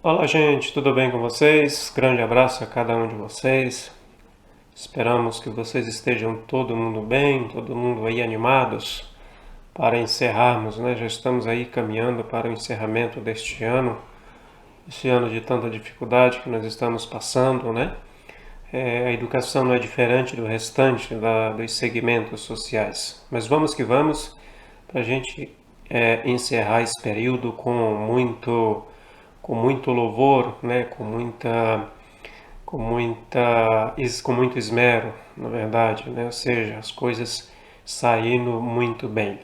Olá, gente, tudo bem com vocês? Grande abraço a cada um de vocês. Esperamos que vocês estejam todo mundo bem, todo mundo aí animados para encerrarmos, né? Já estamos aí caminhando para o encerramento deste ano, esse ano de tanta dificuldade que nós estamos passando, né? A educação não é diferente do restante dos segmentos sociais. Mas vamos que vamos para a gente encerrar esse período com muito louvor, né? Com muito esmero, na verdade, né? Ou seja, as coisas saindo muito bem.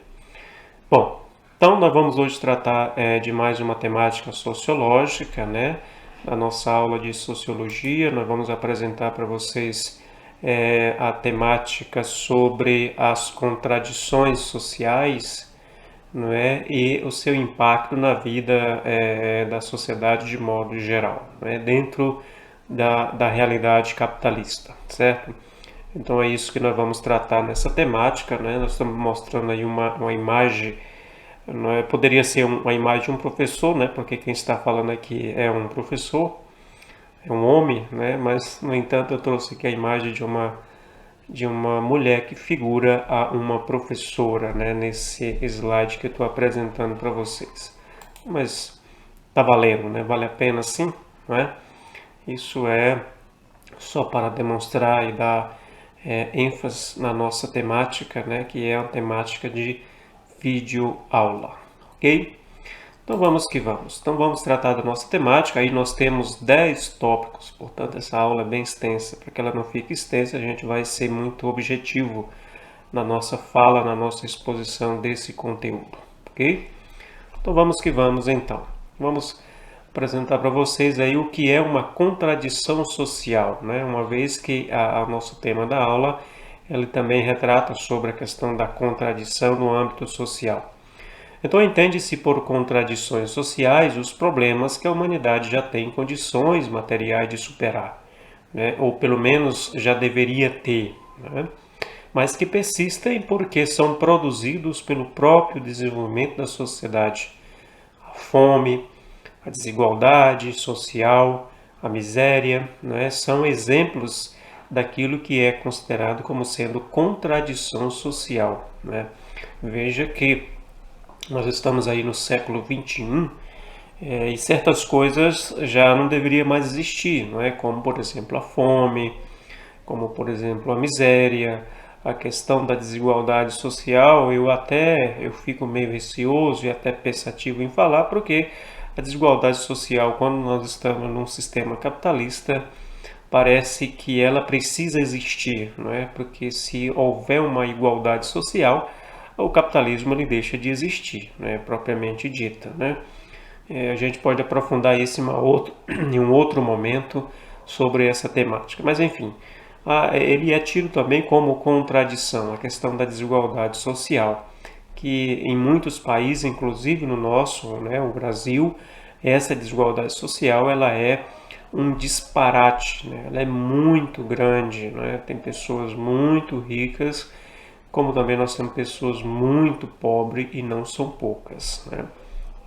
Bom, então nós vamos hoje tratar de mais uma temática sociológica, né? Na nossa aula de sociologia, nós vamos apresentar para vocês a temática sobre as contradições sociais, não é? E o seu impacto na vida da sociedade de modo geral, né? Dentro da realidade capitalista, certo? Então é isso que nós vamos tratar nessa temática, né? Nós estamos mostrando aí uma imagem, não é? Poderia ser uma imagem de um professor, né? Porque quem está falando aqui é um professor, é um homem, né? Mas no entanto eu trouxe aqui a imagem de uma mulher que figura a uma professora, né, nesse slide que eu estou apresentando para vocês. Mas tá valendo, né? Vale a pena sim, não é? Isso é só para demonstrar e dar ênfase na nossa temática, né, que é a temática de vídeo aula, ok? Então vamos que vamos. Então vamos tratar da nossa temática. Aí nós temos 10 tópicos, portanto essa aula é bem extensa. Para que ela não fique extensa, a gente vai ser muito objetivo na nossa fala, na nossa exposição desse conteúdo, ok? Então vamos que vamos então. Vamos apresentar para vocês aí o que é uma contradição social, né? Uma vez que o nosso tema da aula ele também retrata sobre a questão da contradição no âmbito social. Então, entende-se por contradições sociais os problemas que a humanidade já tem condições materiais de superar, né? Ou pelo menos já deveria ter, né? Mas que persistem porque são produzidos pelo próprio desenvolvimento da sociedade. A fome, a desigualdade social, a miséria, né? São exemplos daquilo que é considerado como sendo contradição social, né? Veja que nós estamos aí no século XXI e certas coisas já não deveriam mais existir, não é? Como, por exemplo, a fome, como, por exemplo, a miséria, a questão da desigualdade social. Eu fico meio receoso e até pensativo em falar, porque a desigualdade social, quando nós estamos num sistema capitalista, parece que ela precisa existir, não é? Porque se houver uma igualdade social, o capitalismo ele deixa de existir, né, propriamente dita, né? A gente pode aprofundar isso em um outro momento sobre essa temática. Mas enfim, ele é tido também como contradição, a questão da desigualdade social, que em muitos países, inclusive no nosso, né, o Brasil, essa desigualdade social ela é um disparate, né? Ela é muito grande, né? Tem pessoas muito ricas, como também nós temos pessoas muito pobres e não são poucas, né?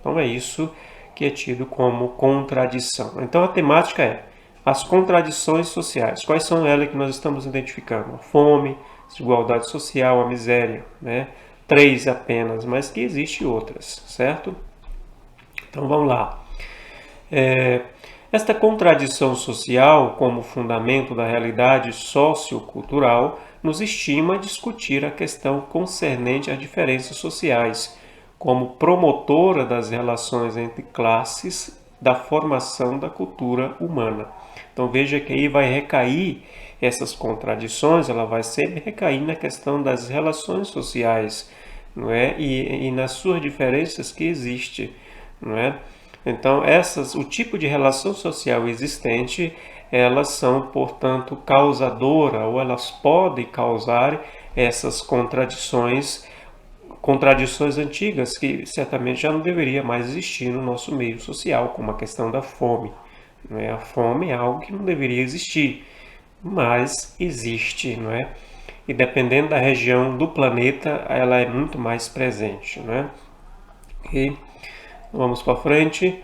Então é isso que é tido como contradição. Então a temática é as contradições sociais. Quais são elas que nós estamos identificando? A fome, desigualdade social, a miséria, né? Três apenas, mas que existem outras, certo? Então vamos lá. Esta contradição social, como fundamento da realidade sociocultural, nos estima a discutir a questão concernente às diferenças sociais, como promotora das relações entre classes, da formação da cultura humana. Então veja que aí vai recair essas contradições, ela vai sempre recair na questão das relações sociais, não é? E nas suas diferenças que existem, não é? Então, o tipo de relação social existente, elas são, portanto, causadora ou elas podem causar essas contradições antigas que certamente já não deveria mais existir no nosso meio social, como a questão da fome. Não é? A fome é algo que não deveria existir, mas existe, não é? E dependendo da região do planeta, ela é muito mais presente, não é? Ok? Vamos para frente.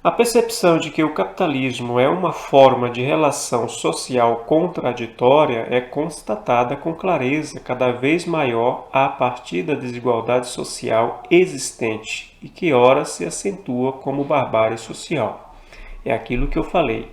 A percepção de que o capitalismo é uma forma de relação social contraditória é constatada com clareza cada vez maior a partir da desigualdade social existente e que ora se acentua como barbárie social. É aquilo que eu falei.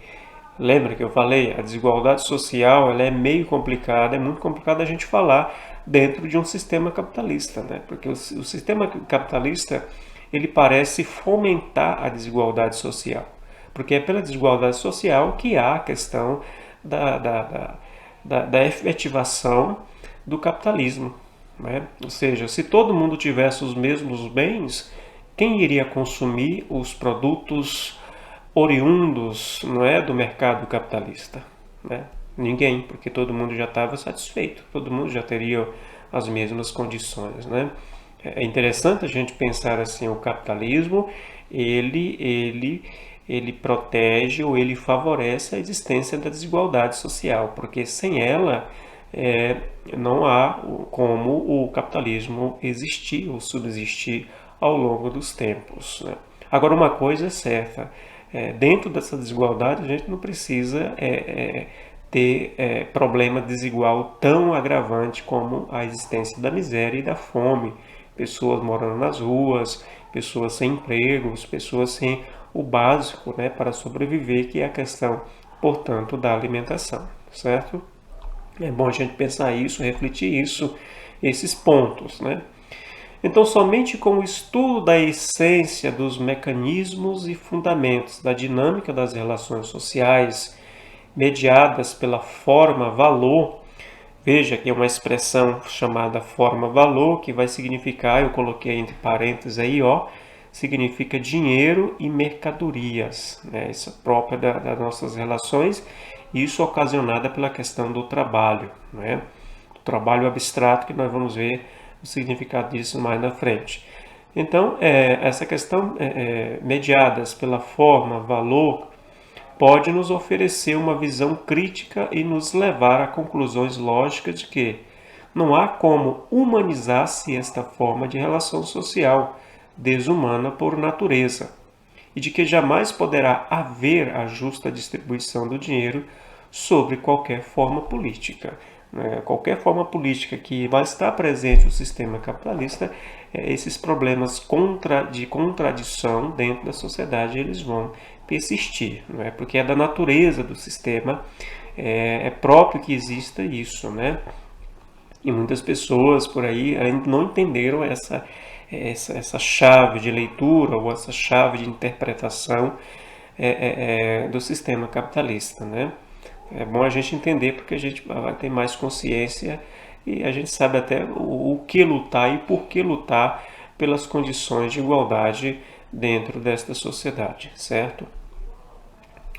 Lembra que eu falei? A desigualdade social ela é meio complicada, é muito complicado a gente falar dentro de um sistema capitalista, né? Porque o sistema capitalista ele parece fomentar a desigualdade social, porque é pela desigualdade social que há a questão da efetivação do capitalismo, né? Ou seja, se todo mundo tivesse os mesmos bens, quem iria consumir os produtos oriundos, não é, do mercado capitalista, né? Ninguém, porque todo mundo já estava satisfeito, todo mundo já teria as mesmas condições, né? É interessante a gente pensar assim, o capitalismo, ele protege ou ele favorece a existência da desigualdade social, porque sem ela não há como o capitalismo existir ou subsistir ao longo dos tempos, né? Agora, uma coisa é certa, dentro dessa desigualdade a gente não precisa ter problema desigual tão agravante como a existência da miséria e da fome, pessoas morando nas ruas, pessoas sem empregos, pessoas sem o básico, né, para sobreviver, que é a questão, portanto, da alimentação, certo? É bom a gente pensar isso, refletir isso, esses pontos, né? Então, somente com o estudo da essência dos mecanismos e fundamentos da dinâmica das relações sociais, mediadas pela forma-valor, veja que é uma expressão chamada forma-valor, que vai significar, eu coloquei entre parênteses aí, ó, significa dinheiro e mercadorias, né? Isso é própria das nossas relações, isso ocasionada pela questão do trabalho, né? O trabalho abstrato, que nós vamos ver o significado disso mais na frente. Então, essa questão mediadas pela forma, valor, pode nos oferecer uma visão crítica e nos levar a conclusões lógicas de que não há como humanizar-se esta forma de relação social desumana por natureza, e de que jamais poderá haver a justa distribuição do dinheiro sobre qualquer forma política. Qualquer forma política que vai estar presente no sistema capitalista, esses problemas de contradição dentro da sociedade eles vão persistir, não é? Porque é da natureza do sistema, é próprio que exista isso, né? E muitas pessoas por aí ainda não entenderam essa chave de leitura ou essa chave de interpretação do sistema capitalista, né? É bom a gente entender porque a gente vai ter mais consciência e a gente sabe até o que lutar e por que lutar pelas condições de igualdade dentro desta sociedade, certo?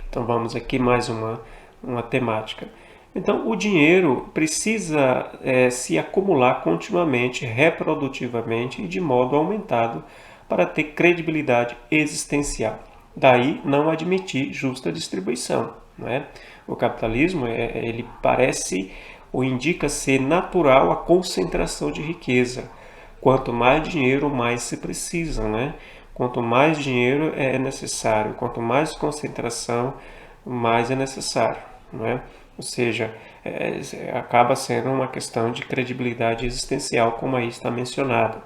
Então vamos aqui mais uma temática. Então o dinheiro precisa se acumular continuamente, reprodutivamente e de modo aumentado para ter credibilidade existencial. Daí não admitir justa distribuição, não é? O capitalismo ele parece ou indica ser natural a concentração de riqueza. Quanto mais dinheiro, mais se precisa, né? Quanto mais dinheiro é necessário, quanto mais concentração, mais é necessário, não é? Ou seja, acaba sendo uma questão de credibilidade existencial, como aí está mencionado,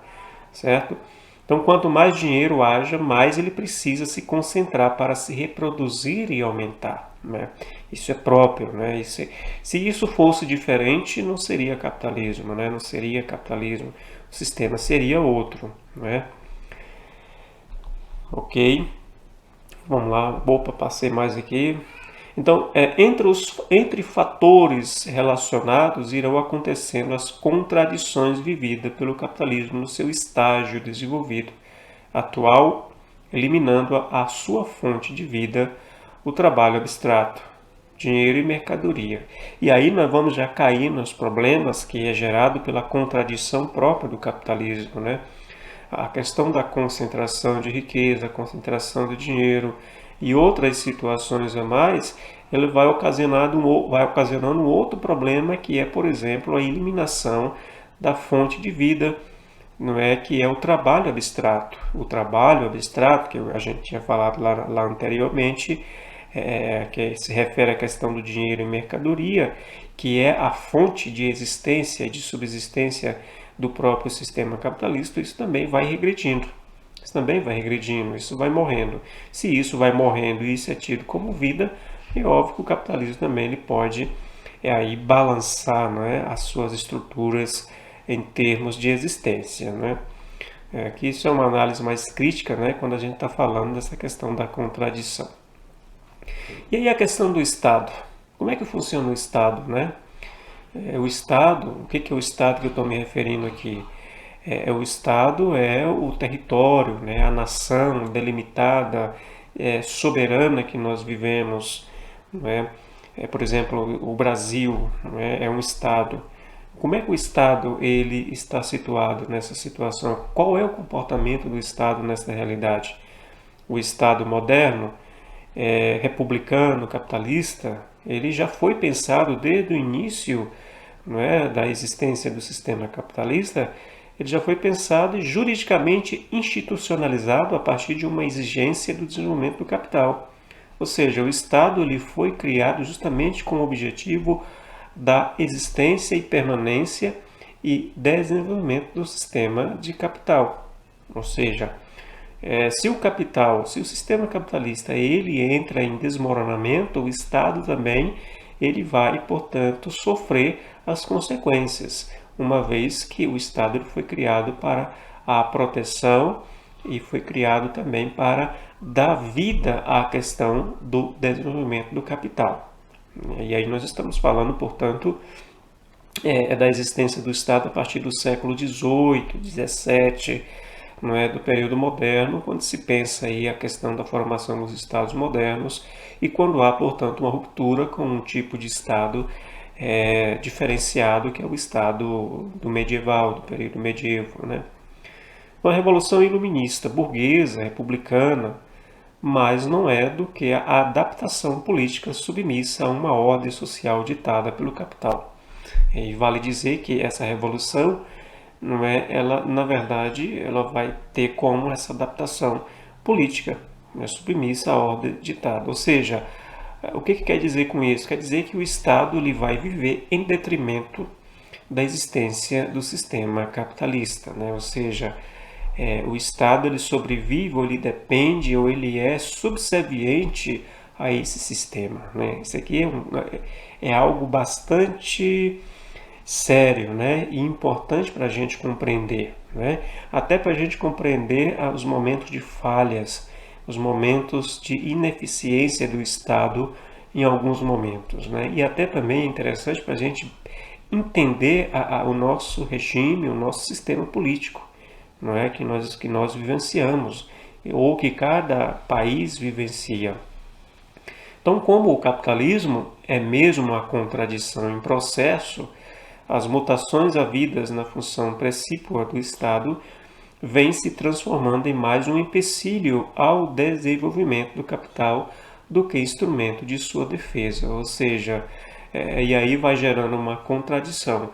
certo? Então, quanto mais dinheiro haja, mais ele precisa se concentrar para se reproduzir e aumentar, né? Isso é próprio, né? Se isso fosse diferente, não seria capitalismo, né? Não seria capitalismo. O sistema seria outro, né? Ok, vamos lá. Opa, passei mais aqui. Então, entre fatores relacionados irão acontecendo as contradições vividas pelo capitalismo no seu estágio desenvolvido atual, eliminando a sua fonte de vida, o trabalho abstrato, dinheiro e mercadoria. E aí nós vamos já cair nos problemas que é gerado pela contradição própria do capitalismo, né? A questão da concentração de riqueza, a concentração de dinheiro e outras situações a mais, ele vai ocasionando um outro problema que é, por exemplo, a eliminação da fonte de vida, não é que é o trabalho abstrato. O trabalho abstrato, que a gente tinha falado lá anteriormente, que se refere à questão do dinheiro e mercadoria, que é a fonte de existência e de subsistência do próprio sistema capitalista, isso também vai regredindo. Isso também vai regredindo, isso vai morrendo. Se isso vai morrendo e isso é tido como vida, é óbvio que o capitalismo também ele pode aí balançar, né, as suas estruturas em termos de existência, né? Que isso é uma análise mais crítica, né, quando a gente está falando dessa questão da contradição. E aí a questão do Estado. Como é que funciona o Estado, né? O Estado, o que é o Estado que eu estou me referindo aqui? O Estado é o território, né, a nação delimitada, soberana que nós vivemos. Né? Por exemplo, o Brasil, né, é um Estado. Como é que o Estado ele está situado nessa situação? Qual é o comportamento do Estado nessa realidade? O Estado moderno, republicano, capitalista, ele já foi pensado desde o início, não é, da existência do sistema capitalista. Ele já foi pensado e juridicamente institucionalizado a partir de uma exigência do desenvolvimento do capital. Ou seja, o Estado ele foi criado justamente com o objetivo da existência e permanência e desenvolvimento do sistema de capital. Ou seja, se o sistema capitalista ele entra em desmoronamento, o Estado também ele vai, portanto, sofrer as consequências, uma vez que o Estado foi criado para a proteção e foi criado também para dar vida à questão do desenvolvimento do capital. E aí nós estamos falando, portanto, da existência do Estado a partir do século XVIII, XVII, não é, do período moderno, quando se pensa aí a questão da formação dos Estados modernos e quando há, portanto, uma ruptura com um tipo de Estado diferenciado, que é o Estado do medieval, do período medieval. Né? Uma revolução iluminista, burguesa, republicana, mas não é do que a adaptação política submissa a uma ordem social ditada pelo capital. E vale dizer que essa revolução, não é, ela na verdade ela vai ter como essa adaptação política, né, submissa à ordem ditada. Ou seja, o que quer dizer com isso? Quer dizer que o Estado ele vai viver em detrimento da existência do sistema capitalista, né? Ou seja, o Estado ele sobrevive ou ele depende ou ele é subserviente a esse sistema, né? Isso aqui é algo bastante sério, né? E importante para a gente compreender, né? Até para a gente compreender os momentos de falhas, os momentos de ineficiência do Estado em alguns momentos, né? E até também é interessante para a gente entender o nosso regime, o nosso sistema político, não é, que nós vivenciamos ou que cada país vivencia. Então, como o capitalismo é mesmo uma contradição em processo, as mutações havidas na função precípua do Estado vêm se transformando em mais um empecilho ao desenvolvimento do capital do que instrumento de sua defesa, ou seja, e aí vai gerando uma contradição.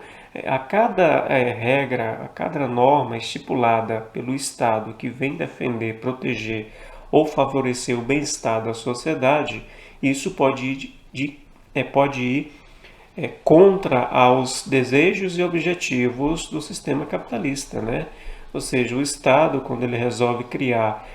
A cada regra, a cada norma estipulada pelo Estado que vem defender, proteger ou favorecer o bem-estar da sociedade, isso pode ir contra aos desejos e objetivos do sistema capitalista, né? Ou seja, o Estado, quando ele resolve criar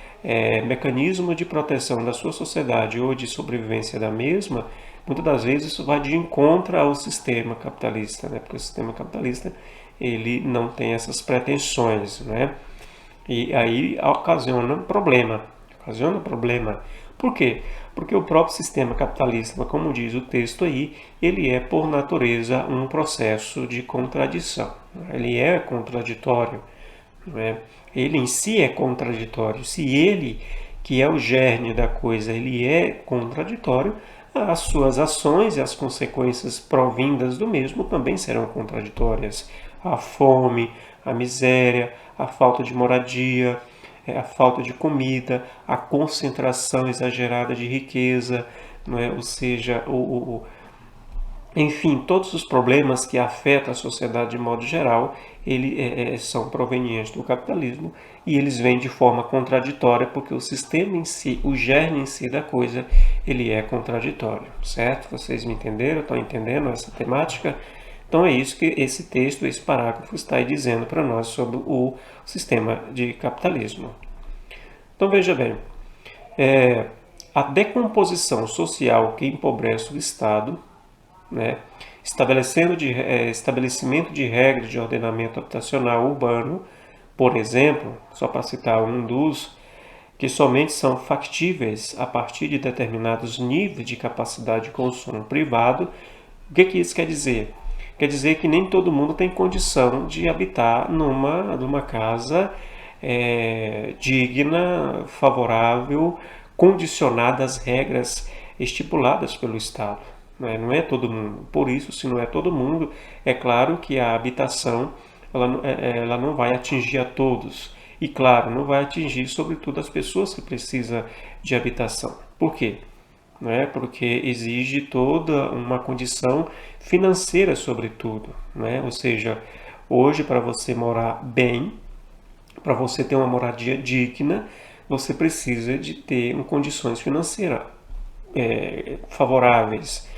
mecanismo de proteção da sua sociedade ou de sobrevivência da mesma, muitas das vezes isso vai de encontro ao sistema capitalista, né? Porque o sistema capitalista ele não tem essas pretensões, né? E aí ocasiona problema. Por quê? Porque o próprio sistema capitalista, como diz o texto aí, ele é por natureza um processo de contradição. Ele é contraditório. Né? Ele em si é contraditório. Se ele, que é o germe da coisa, ele é contraditório, as suas ações e as consequências provindas do mesmo também serão contraditórias. A fome, a miséria, a falta de moradia, a falta de comida, a concentração exagerada de riqueza, não é? Ou seja, Enfim, todos os problemas que afetam a sociedade de modo geral, são provenientes do capitalismo e eles vêm de forma contraditória, porque o sistema em si, o germe em si da coisa, ele é contraditório, certo? Vocês me entenderam? Estão entendendo essa temática? Então é isso que esse texto, esse parágrafo está aí dizendo para nós sobre o sistema de capitalismo. Então veja bem, a decomposição social que empobrece o Estado, né, estabelecimento de regras de ordenamento habitacional urbano, por exemplo, só para citar um dos, que somente são factíveis a partir de determinados níveis de capacidade de consumo privado. O que isso quer dizer? Quer dizer que nem todo mundo tem condição de habitar numa casa digna, favorável, condicionada às regras estipuladas pelo Estado. Não é todo mundo. Por isso, se não é todo mundo, é claro que a habitação ela não vai atingir a todos. E claro, não vai atingir sobretudo as pessoas que precisam de habitação. Por quê? Porque exige toda uma condição financeira, sobretudo. Ou seja, hoje, para você morar bem, para você ter uma moradia digna, você precisa de ter condições financeiras favoráveis.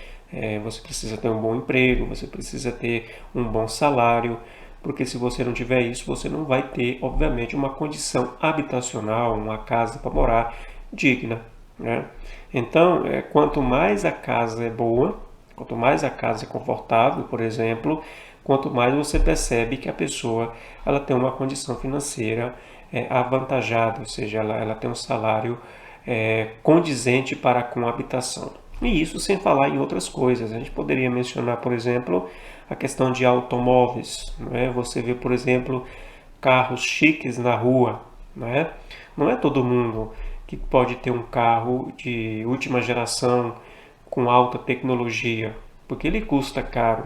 Você precisa ter um bom emprego, você precisa ter um bom salário, porque se você não tiver isso, você não vai ter, obviamente, uma condição habitacional, uma casa para morar digna. Então, quanto mais a casa é boa, quanto mais a casa é confortável, por exemplo, quanto mais você percebe que a pessoa ela tem uma condição financeira avantajada, ou seja, ela tem um salário condizente para com a habitação. E isso sem falar em outras coisas. A gente poderia mencionar, por exemplo, a questão de automóveis. Você vê, por exemplo, carros chiques na rua. Não é todo mundo que pode ter um carro de última geração com alta tecnologia, porque ele custa caro.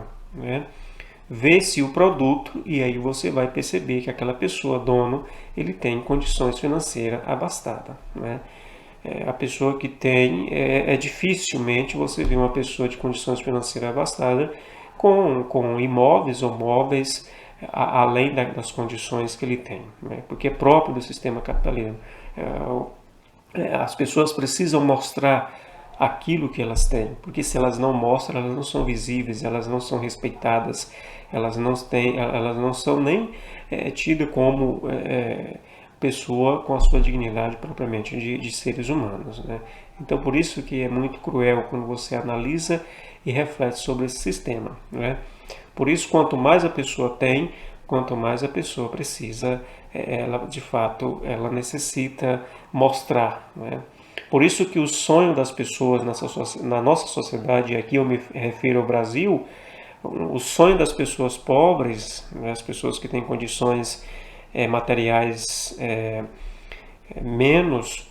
Vê-se o produto e aí você vai perceber que aquela pessoa, dono, ele tem condições financeiras abastadas. A pessoa que tem, dificilmente você vê uma pessoa de condições financeiras abastadas com imóveis ou móveis além das condições que ele tem, porque é próprio do sistema capitalista. As pessoas precisam mostrar aquilo que elas têm, porque se elas não mostram, elas não são visíveis, elas não são respeitadas, elas não são nem tidas como pessoa com a sua dignidade propriamente de seres humanos. Então, por isso que é muito cruel quando você analisa e reflete sobre esse sistema. Por isso, quanto mais a pessoa tem, quanto mais a pessoa precisa, ela de fato, ela necessita mostrar. Por isso que o sonho das pessoas na nossa sociedade, e aqui eu me refiro ao Brasil, o sonho das pessoas pobres, as pessoas que têm condições materiais menos,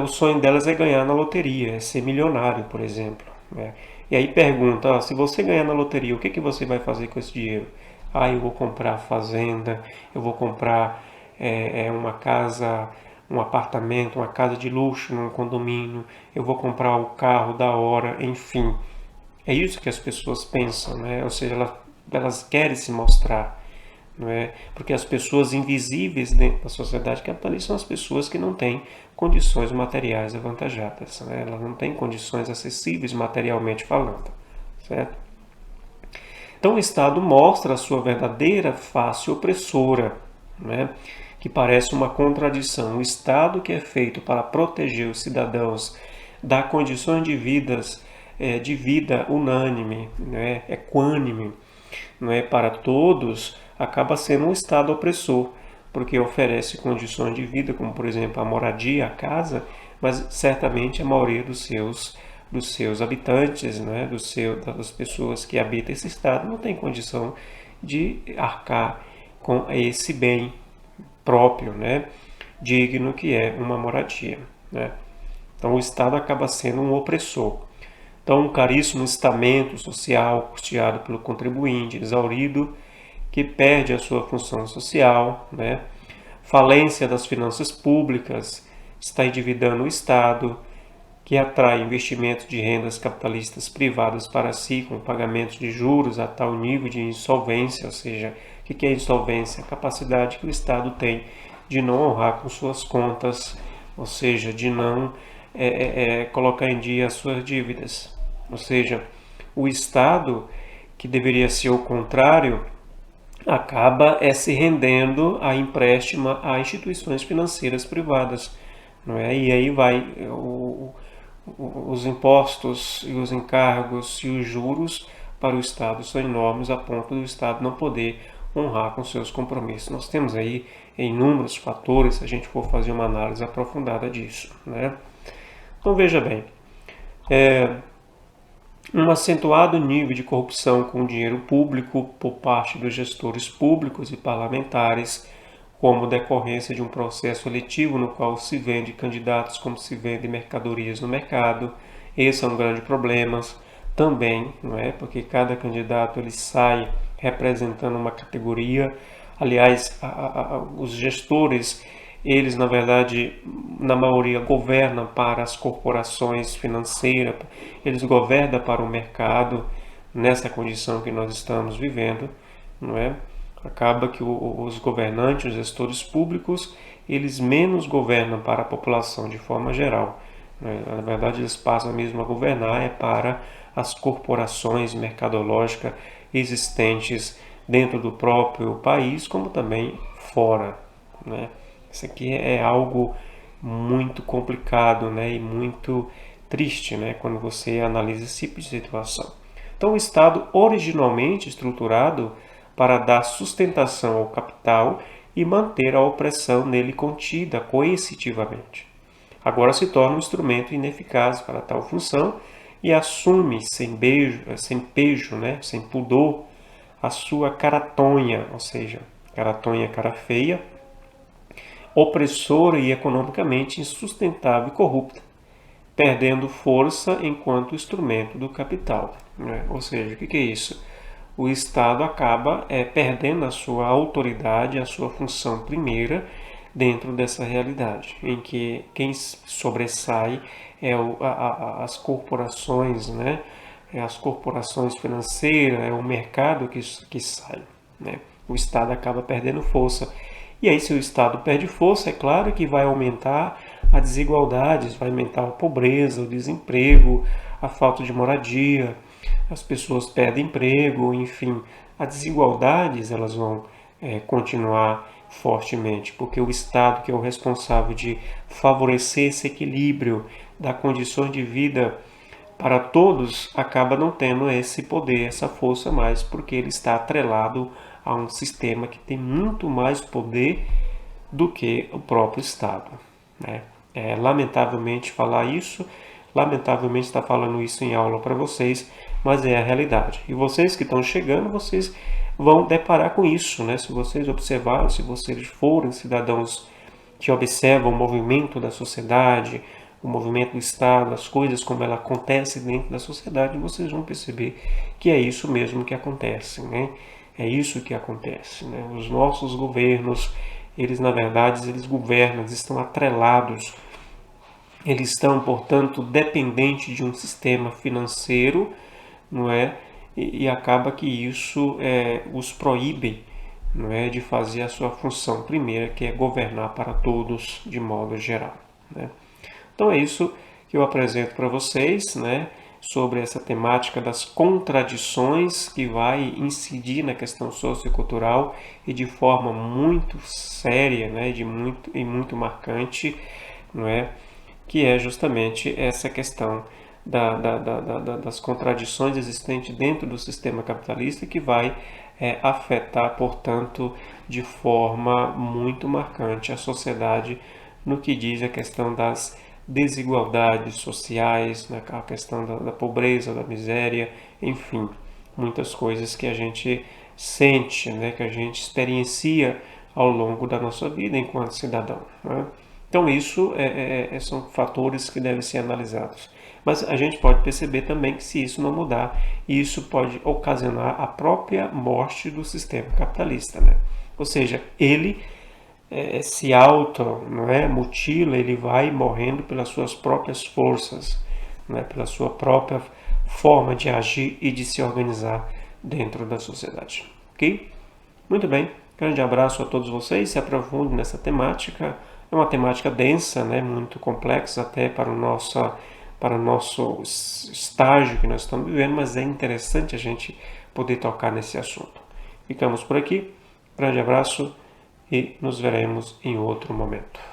o sonho delas é ganhar na loteria, é ser milionário, por exemplo. E aí pergunta, se você ganhar na loteria, o que você vai fazer com esse dinheiro? Eu vou comprar fazenda, eu vou comprar uma casa, um apartamento, uma casa de luxo num condomínio, eu vou comprar o carro da hora, enfim. É isso que as pessoas pensam, ou seja, elas querem se mostrar. Porque as pessoas invisíveis dentro da sociedade capitalista são as pessoas que não têm condições materiais avantajadas, elas não têm condições acessíveis materialmente falando, certo? Então o Estado mostra a sua verdadeira face opressora, que parece uma contradição. O Estado que é feito para proteger os cidadãos da condições de vida unânime, equânime, para todos, acaba sendo um Estado opressor, porque oferece condições de vida, como por exemplo a moradia, a casa, mas certamente a maioria dos seus habitantes, das pessoas que habitam esse Estado, não tem condição de arcar com esse bem próprio, digno que é uma moradia. Então o Estado acaba sendo um opressor. Então, um caríssimo estamento social custeado pelo contribuinte, exaurido, que perde a sua função social, falência das finanças públicas, está endividando o Estado, que atrai investimentos de rendas capitalistas privadas para si, com pagamentos de juros a tal nível de insolvência, ou seja, o que é insolvência? A capacidade que o Estado tem de não honrar com suas contas, ou seja, de não colocar em dia as suas dívidas. Ou seja, o Estado, que deveria ser o contrário, acaba se rendendo a empréstimo a instituições financeiras privadas, não é? E aí vai os impostos e os encargos e os juros para o Estado são enormes a ponto do Estado não poder honrar com seus compromissos. Nós temos aí inúmeros fatores se a gente for fazer uma análise aprofundada disso, né? Então veja bem, um acentuado nível de corrupção com o dinheiro público por parte dos gestores públicos e parlamentares, como decorrência de um processo eletivo no qual se vende candidatos como se vende mercadorias no mercado. Esse é um grande problema também, não é? Porque cada candidato ele sai representando uma categoria. Aliás, os gestores, eles na verdade, na maioria, governam para as corporações financeiras, eles governam para o mercado, nessa condição que nós estamos vivendo, não é? Acaba que os governantes, os gestores públicos, eles menos governam para a população de forma geral, né? Na verdade, eles passam mesmo a governar para as corporações mercadológicas existentes dentro do próprio país, como também fora, né? Isso aqui é algo muito complicado, né? E muito triste, né? Quando você analisa esse tipo de situação. Então, o Estado originalmente estruturado para dar sustentação ao capital e manter a opressão nele contida coercitivamente. Agora se torna um instrumento ineficaz para tal função e assume sem pejo, né, sem pudor, a sua caratonha, ou seja, caratonha, cara feia, opressora e economicamente insustentável e corrupta, perdendo força enquanto instrumento do capital, né? Ou seja, o que é isso? O Estado acaba perdendo a sua autoridade, a sua função primeira dentro dessa realidade, em que quem sobressai as corporações, né? As corporações financeiras, é o mercado que sai, né? O Estado acaba perdendo força. E aí, se o Estado perde força, é claro que vai aumentar a desigualdade, vai aumentar a pobreza, o desemprego, a falta de moradia, as pessoas perdem emprego, enfim, as desigualdades elas vão continuar fortemente, porque o Estado, que é o responsável de favorecer esse equilíbrio da condição de vida para todos, acaba não tendo esse poder, essa força mais, porque ele está atrelado a um sistema que tem muito mais poder do que o próprio Estado, né? Lamentavelmente falar isso, lamentavelmente estar falando isso em aula para vocês, mas é a realidade. E vocês que estão chegando, vocês vão deparar com isso, né? Se vocês observarem, se vocês forem cidadãos que observam o movimento da sociedade, o movimento do Estado, as coisas como ela acontece dentro da sociedade, vocês vão perceber que é isso mesmo que acontece, né? É isso que acontece, né? Os nossos governos, eles na verdade, eles governam, eles estão atrelados, eles estão, portanto, dependentes de um sistema financeiro, não é? E acaba que isso os proíbe, não é, de fazer a sua função primeira, que é governar para todos de modo geral, né? Então é isso que eu apresento para vocês, né, sobre essa temática das contradições que vai incidir na questão sociocultural e de forma muito séria, né, e muito marcante, não é, que é justamente essa questão das contradições existentes dentro do sistema capitalista que vai afetar, portanto, de forma muito marcante a sociedade no que diz a questão das desigualdades sociais, né, a questão da pobreza, da miséria, enfim, muitas coisas que a gente sente, né, que a gente experiencia ao longo da nossa vida enquanto cidadão, né? Então isso são fatores que devem ser analisados. Mas a gente pode perceber também que se isso não mudar, isso pode ocasionar a própria morte do sistema capitalista, né? Ou seja, ele se auto, não é, mutila, ele vai morrendo pelas suas próprias forças, não é, pela sua própria forma de agir e de se organizar dentro da sociedade. Ok? Muito bem, grande abraço a todos vocês, se aprofundem nessa temática. É uma temática densa, né, muito complexa até para o nosso estágio que nós estamos vivendo, mas é interessante a gente poder tocar nesse assunto. Ficamos por aqui, grande abraço e nos veremos em outro momento.